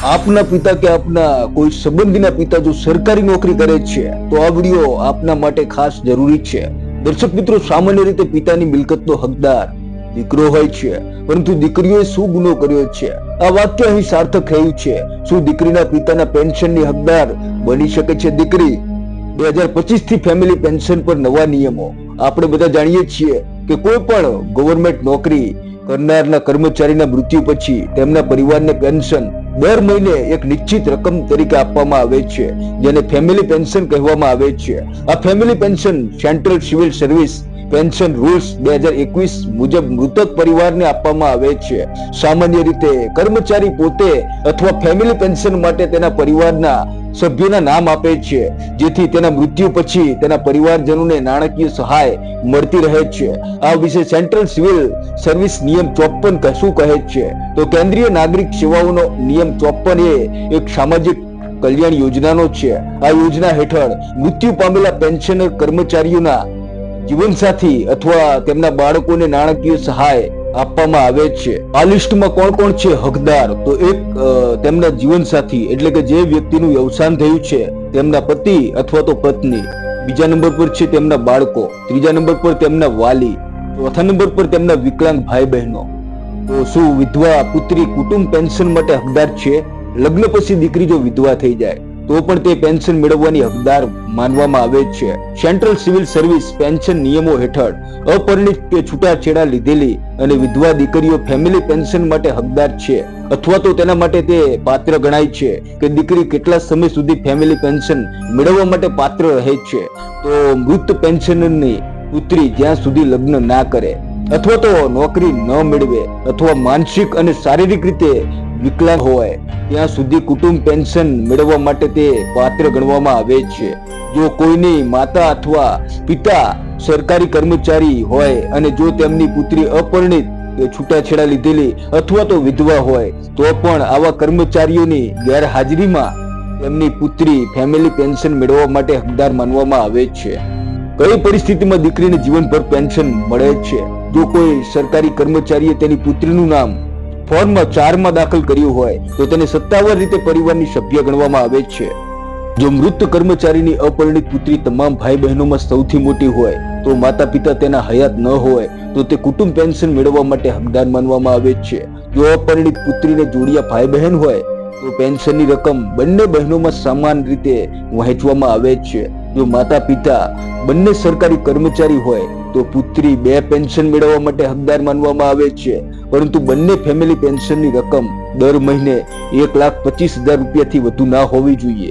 આપના પિતા કે આપના કોઈ સંબંધીના પિતા જો સરકારી નોકરી કરે છે તો આ વિડીયો આપના માટે ખાસ જરૂરી છે। દર્શક મિત્રો, સામાન્ય રીતે પિતાની મિલકતનો હકદાર દીકરો હોય છે, પરંતુ દીકરીઓએ શું ગુનો કર્યો છે? આ વાક્ય અહીં સાર્થક થયું છે। શું દીકરીના પિતાના પેન્શનની હકદાર બની શકે છે દીકરી? 2025 થી ફેમિલી પેન્શન પર નવા નિયમો। આપણે બધા જાણીએ છીએ કે કોઈ પણ ગવર્નમેન્ટ નોકરી કરનારના કર્મચારીના મૃત્યુ પછી તેમના પરિવારને પેન્શન દર મહિને એક નિશ્ચિત રકમ તરીકે આપવામાં આવે છે, જેને ફેમિલી પેન્શન કહેવામાં આવે છે। આ family pension central civil service pension rules 2021 મુજબ મૃતક પરિવારને આપવામાં આવે છે। સામાન્ય રીતે કર્મચારી પોતે અથવા ફેમિલી પેન્શન માટે તેના પરિવારના સભ્યોના નામ આપે છે, જેથી તેના મૃત્યુ પછી તેના પરિવારજનોને નાણાકીય સહાય મળતી રહે છે। આ વિશે સેન્ટ્રલ સિવિલ સર્વિસ નિયમ 54 શું કહે છે? તો કેન્દ્રીય નાગરિક સેવાઓનો નિયમ 54 એ એક સામાજિક કલ્યાણ યોજનાનો છે। આ યોજના હેઠળ મૃત્યુ પામેલા પેન્શનર કર્મચારીઓના જીવનસાથી અથવા તેમના બાળકોને નાણાકીય સહાય આપવામાં આવે છે। આ લિસ્ટમાં કોણ કોણ છે હકદાર? તો એક તેમના જીવનસાથી એટલે કે જે વ્યક્તિનું અવસાન થયું છે તેમના પતિ અથવા તો પત્ની, બીજા નંબર પર છે તેમના બાળકો, ત્રીજા નંબર પર તેમના વાલી, ચોથા નંબર પર તેમના વિકલાંગ ભાઈ બહેનો। તો શું વિધવા પુત્રી કુટુંબ પેન્શન માટે હકદાર છે? લગ્ન પછી દીકરી જો વિધવા થઈ જાય તો પણ તે પેન્શન મેળવવાની હકદાર માનવામાં આવે છે। સેન્ટ્રલ સિવિલ સર્વિસ પેન્શન નિયમો હેઠળ અપરિણિત કે છૂટાછેડા લીધેલી અને વિધવા દીકરીઓ ફેમિલી પેન્શન માટે હકદાર છે, અથવા તો તેના માટે તે પાત્ર ગણાય છે કે દીકરી કેટલા સમય સુધી ફેમિલી પેન્શન મેળવવા માટે પાત્ર રહે છે। તો મૃત પેન્શનરની પુત્રી જ્યાં સુધી લગ્ન ના કરે અથવા તો નોકરી ન મેળવે અથવા માનસિક અને શારીરિક રીતે વિકલાંગ હોય ત્યાં સુધી કુટુંબ પેન્શન મેળવવા માટે તે પાત્ર ગણવામાં આવે છે। જો કોઈની માતા અથવા પિતા સરકારી કર્મચારી હોય અને જો તેમની પુત્રી અપરિણિત છૂટાછેડા લીધેલી અથવા તો વિધવા હોય તો પણ આવા કર્મચારીઓની ગેરહાજરીમાં તેમની પુત્રી ફેમિલી પેન્શન મેળવવા માટે હકદાર માનવામાં આવે છે। કઈ પરિસ્થિતિમાં દીકરીને જીવનભર પેન્શન મળે છે? જો કોઈ સરકારી કર્મચારીએ તેની પુત્રીનું નામ ફોર્મ 4 માં દાખલ કર્યું હોય તો તેને સત્તાવાર રીતે પરિવારની સભ્ય ગણવામાં આવે છે। જો મૃત કર્મચારીની અપરિણિત પુત્રી તમામ ભાઈ બહેનોમાં સૌથી મોટી હોય તો માતા પિતા તેના હયાત ન હોય તો તે કુટુંબ પેન્શન મેળવવા માટે હકદાર માનવામાં આવે છે। જો અપરિણિત પુત્રીને જોડિયા ભાઈ બહેન હોય તો પેન્શનની રકમ બંને બહેનોમાં સમાન રીતે વહેંચવામાં આવે છે। જો માતા પિતા બંને સરકારી કર્મચારી હોય તો પુત્રી 2 પેન્શન મેળવવા માટે હકદાર માનવામાં આવે છે, પરંતુ બંને ફેમિલી પેન્શનની રકમ દર મહિને 1,25,000 રૂપિયાથી વધુ ના હોવી જોઈએ।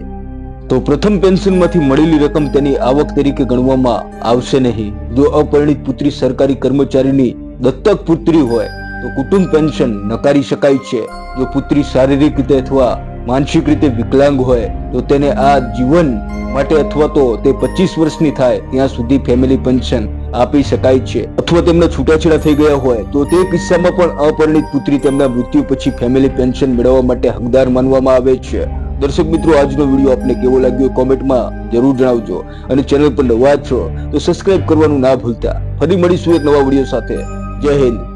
તો પ્રથમ પેન્શનમાંથી મળેલી રકમ તેની આવક તરીકે ગણવામાં આવશે નહીં। જો અપરિણિત પુત્રી સરકારી કર્મચારીની દત્તક પુત્રી હોય તો કુટુંબ પેન્શન નકારી શકાય છે। જો પુત્રી શારીરિક રીતે અથવા માનસિક રીતે વિકલાંગ હોય તો તેને આ જીવન માટે અથવા તો તે 25 વર્ષની થાય ત્યાં સુધી ફેમિલી પેન્શન આપી શકાય છે, અથવા તેમના છૂટાછેડા થઈ ગયા હોય તો તે કિસ્સામાં પણ અપરિણિત પુત્રી તેમના મૃત્યુ પછી ફેમિલી પેન્શન મેળવવા માટે હકદાર માનવામાં આવે છે। દર્શક મિત્રો, આજનો વિડીયો આપને કેવો લાગ્યો કોમેન્ટમાં જરૂર જણાવજો, અને ચેનલ પર નવા છો તો સબસ્ક્રાઇબ કરવાનું ના ભૂલતા। ફરી મળીશું એક નવા વિડીયો સાથે। જય હિન્દ।